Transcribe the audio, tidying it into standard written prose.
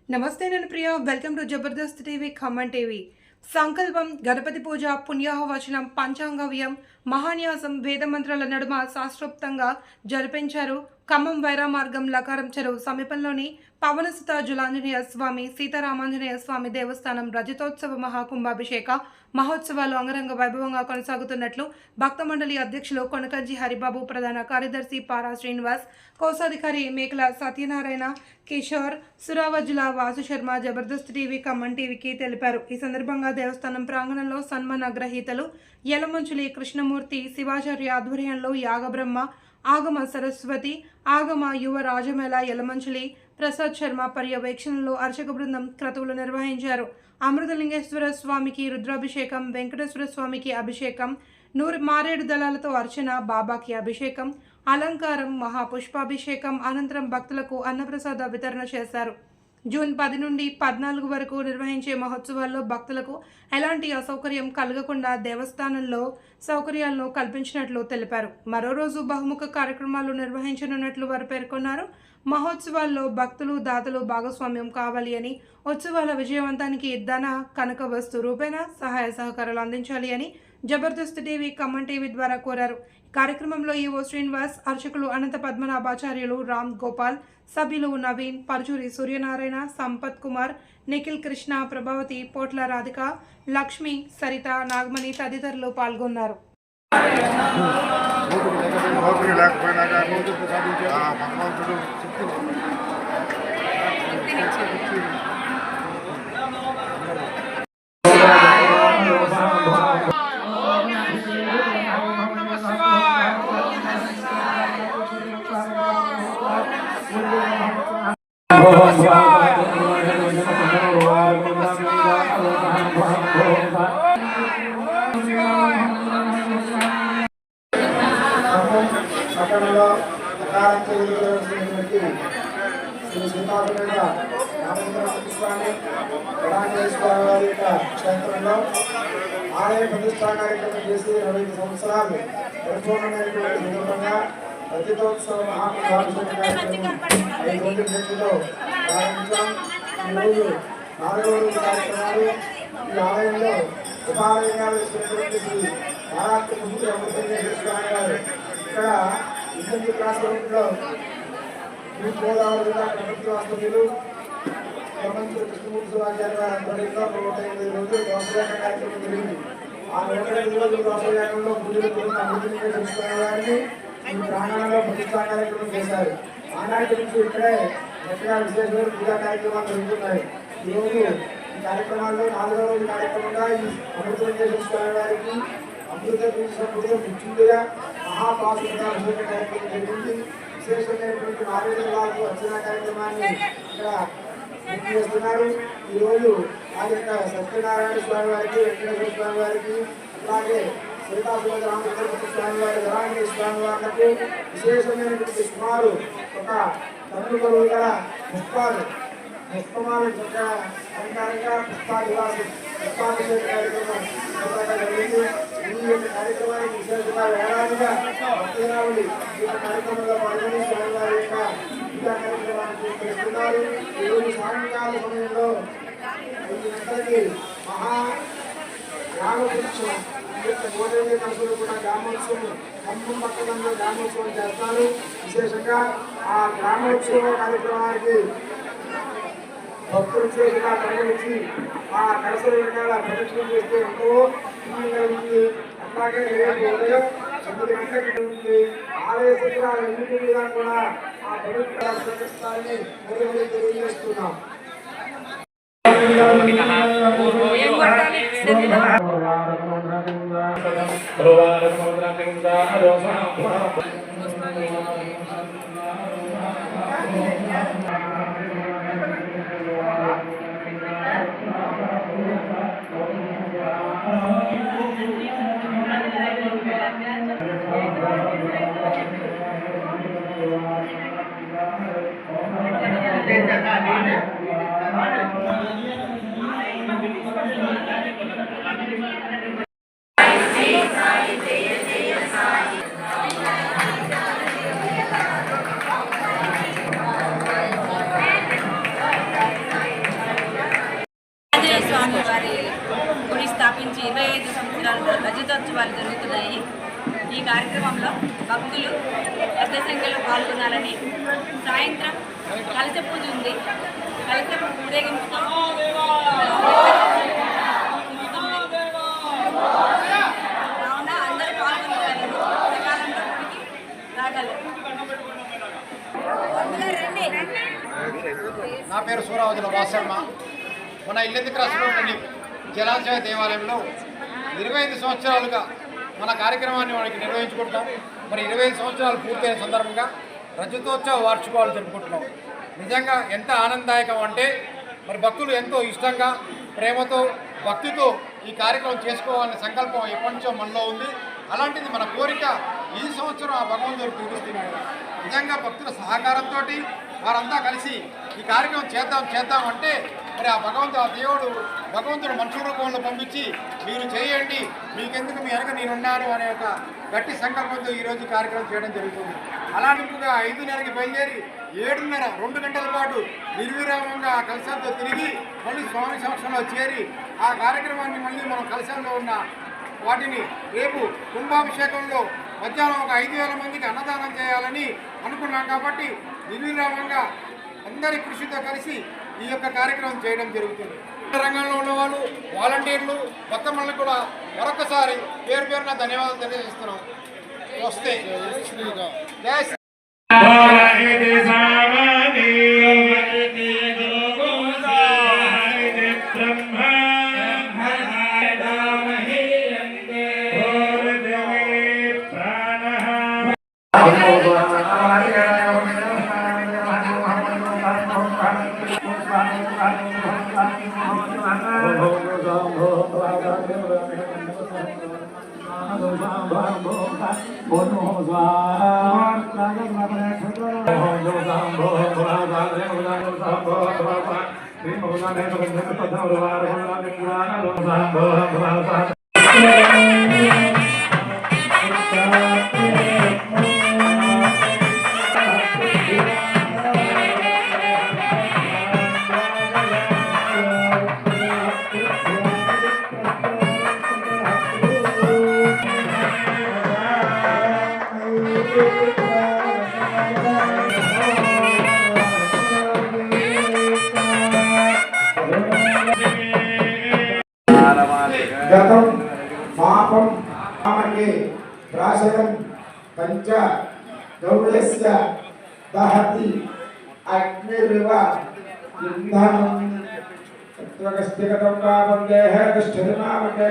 నమస్తే నేను Priya welcome to Jabardasth TV Khammam TV సంకల్పం గణపతి పూజ పుణ్యాహవచనం పంచాంగవ్యం మహాన్యాసం వేదమంత్రాల నడుమ శాస్త్రోక్తంగా జరిపించారు. ఖమ్మం వైరా మార్గం లకారం చెరువు సమీపంలోని పవనసుత జలాంజనేయ స్వామి సీతారామాంజనేయ స్వామి దేవస్థానం రజతోత్సవ మహాకుంభాభిషేక మహోత్సవాలు అంగరంగ వైభవంగా కొనసాగుతున్నట్లు భక్త మండలి అధ్యక్షులు కొనకంజి హరిబాబు, ప్రధాన కార్యదర్శి పారా శ్రీనివాస్, కోశాధికారి మేకల సత్యనారాయణ, కిషోర్, సురావజ్జుల వాసు శర్మ జబర్దస్త్ టీవీ ఖమ్మం టీవీకి తెలిపారు. ఈ సందర్భంగా దేవస్థానం ప్రాంగణంలో సన్మాన గ్రహీతలు యలమంచులి కృష్ణమూర్తి శివాచార్య ఆధ్వర్యంలో యాగబ్రహ్మ, ఆగమ సరస్వతి, ఆగమ యువ రాజమేళ యలమంచులి ప్రసాద్ శర్మ పర్యవేక్షణలో అర్చక బృందం క్రతువులు నిర్వహించారు. అమృతలింగేశ్వర స్వామికి రుద్రాభిషేకం, వెంకటేశ్వర స్వామికి అభిషేకం, మారేడు దళాలతో అర్చన, బాబాకి అభిషేకం, అలంకారం, మహాపుష్పాభిషేకం అనంతరం భక్తులకు అన్నప్రసాద వితరణ చేశారు. జూన్ 10 నుండి 14 వరకు నిర్వహించే మహోత్సవాల్లో భక్తులకు ఎలాంటి అసౌకర్యం కలగకుండా దేవస్థానంలో సౌకర్యాలను కల్పించినట్లు తెలిపారు. మరో రోజు బహుముఖ కార్యక్రమాలు నిర్వహించనున్నట్లు వారు పేర్కొన్నారు. మహోత్సవాల్లో భక్తులు, దాతలు భాగస్వామ్యం కావాలి అని, ఉత్సవాల విజయవంతానికి ధన, కనక వస్తు రూపేణ సహాయ సహకారాలు అందించాలి అని జబర్దస్త్ టీవీ ఖమ్మం టీవీ ద్వారా కోరారు. కార్యక్రమంలో ఈవో శ్రీనివాస్, అర్చకులు అనంత పద్మనాభాచార్యులు, రామ్ గోపాల్, సభ్యులు నవీన్, పర్చూరి సూర్యనారాయణ, సంపత్ కుమార్, నిఖిల్ కృష్ణ, ప్రభావతి, పోట్ల రాధిక, లక్ష్మి, సరిత, నాగమణి తదితరులు పాల్గొన్నారు. పట్టణంలో శ్రీ సీతాపేట రామేశ్వర స్వామి వారి యొక్క క్షేత్రంలో ఆలయ ప్రతిష్టా కార్యక్రమం చేసి 25 సంవత్సరాలు పరిపూర్ణమైనటువంటి సందర్భంగా రజతోత్సవ మహాకుంభాభిషేక కార్యక్రమం 5 రోజుల శక్తితో ప్రారంభించాం. ఈరోజు 4వ రోజు కార్యక్రమాలు ఈ ఆలయంలో ఉపాలయంగా వేసినటువంటి శ్రీ మహాత్ముడి అమృతలింగేశ్వర స్వామి వారు ఇక్కడ ఇంటి క్లాస్ రూమ్లో గోదావరి జిల్లా ప్రభుత్వ ఆసుపత్రులు కృష్ణమూర్తి శివాచార్య గారి ఆధ్వర్యంలో 105 రోజులు దోసయాగ కార్యక్రమం జరిగింది. ఆ 105 రోజుల దోసయాగంలో పూజలు అమృతలింగేశ్వర స్వామి వారిని ఈ ప్రాంగణంలో ప్రతిష్టా కార్యక్రమం చేశారు. ఆనాటి నుంచి ఇక్కడే చక్కగా విశేషమైన పూజా కార్యక్రమాలు జరుగుతున్నాయి. ఈరోజు ఈ కార్యక్రమాల్లో 4వ రోజు కార్యక్రమంగా ఈ అమృతలింగేశ్వర స్వామి వారికి అమృత ముఖ్యంగా మహాపాశుభాభిషేక కార్యక్రమం జరిగింది. విశేషమైనటువంటి ఆరోగ్యాలకు వచ్చిన కార్యక్రమాన్ని ఇక్కడ పూర్తి చేస్తున్నారు. ఈరోజు ఆ యొక్క సత్యనారాయణ స్వామి వారికి, వెంకటేశ్వర స్వామి వారికి, అలాగే సీతాపేట రామచంద్ర స్వామి వారి ధరాంజనేయ స్వామి వారికి విశేషమైనటువంటి సుమారు ఒక తల్లు కొలువు గల పుష్పమాల యొక్క అలంకారంగా పుష్పాభిషేక కార్యక్రమం జరిగింది. ఈ యొక్క కార్యక్రమానికి విశేషంగా వేలాదిగా భక్తురావులు ఈ యొక్క కార్యక్రమంలో పాల్గొని స్వామివారి యొక్క పూజా కార్యక్రమాన్ని చేస్తున్నారు. ఈరోజు సాయంకాల సమయంలో 5 గంటలకి యాగవృక్షం ఈ యొక్క 105 కలుసులు కూడా గ్రామోత్సవం ఖమ్మం పట్టణంలో గ్రామోత్సవం చేస్తారు. విశేషంగా ఆ గ్రామోత్సవ కార్యక్రమానికి భక్తులు చేసిన పరిగణించి ఆ కలసల వెనకాల ప్రదక్షిణం చేస్తే ఎంతో కలిగింది. అట్లాగే ఉదయం 9 గంటలకి ఉంది ఆలయ శిఖరాలన్నింటి మీద కూడా ఆ పవిత్ర ప్రతిష్టాన్ని తెలియజేస్తున్నాం. మహోత్సవాలు జరుగుతున్నాయి. ఈ కార్యక్రమంలో భక్తులు పెద్ద సంఖ్యలో పాల్గొనాలని. సాయంత్రం కలశ పూజ ఉంది. కలశ ఊరేగింపుతో కావున అందరూ పాల్గొనగలరు. సకాలంలో గుడికి రాగలరు. నా పేరు సూరావతుల వాసమ్మ. మన ఇల్లెందు క్రాస్లోని జలాశయ దేవాలయంలో 25 సంవత్సరాలుగా మన కార్యక్రమాన్ని మనకి నిర్వహించుకుంటాం. మరి 25 సంవత్సరాలు పూర్తయిన సందర్భంగా రజతోత్సవ వార్షికాలు జరుపుకుంటున్నాం. నిజంగా ఎంత ఆనందదాయకం అంటే మరి భక్తులు ఎంతో ఇష్టంగా ప్రేమతో భక్తితో ఈ కార్యక్రమం చేసుకోవాలనే సంకల్పం ఎప్పటి నుంచో మనలో ఉంది. అలాంటిది మన కోరిక ఈ సంవత్సరం ఆ భగవంతుడు తీరుస్తున్నాడు. నిజంగా భక్తుల సహకారంతో వారంతా కలిసి ఈ కార్యక్రమం చేద్దాం అంటే మరి ఆ భగవంతుడు మనుషుల రూపంలో పంపించి మీరు చేయండి, మీకెందుకు మీ వెనక నేనున్నాను అనే ఒక గట్టి సంకల్పంతో ఈరోజు కార్యక్రమం చేయడం జరుగుతుంది. అలాంటిగా 5:30కి బయలుదేరి 7:30 2 గంటల పాటు నిర్విరామంగా ఆ కలశాలతో తిరిగి మళ్ళీ స్వామి సమక్షంలో చేరి ఆ కార్యక్రమాన్ని మళ్ళీ మనం కలశాల్లో ఉన్న వాటిని రేపు కుంభాభిషేకంలో మధ్యాహ్నం ఒక 5,000 మందికి అన్నదానం చేయాలని అనుకున్నాం. కాబట్టి నిర్విరామంగా అందరి కృషితో కలిసి ఈ యొక్క కార్యక్రమం చేయడం జరుగుతుంది. రంగంలో ఉన్నవాళ్ళు వాలంటీర్లు భక్తమల్ని కూడా మరొకసారి పేరున ధన్యవాదాలు తెలియజేస్తున్నాం. వస్తే జై శ్రీ గతం పాపం కామకే ప్రాశకం పంచ గౌరస్య దహతి అగ్నిరివ ఇంధనం తత్వగస్తిగతం పాపం దేహ గష్టమావకే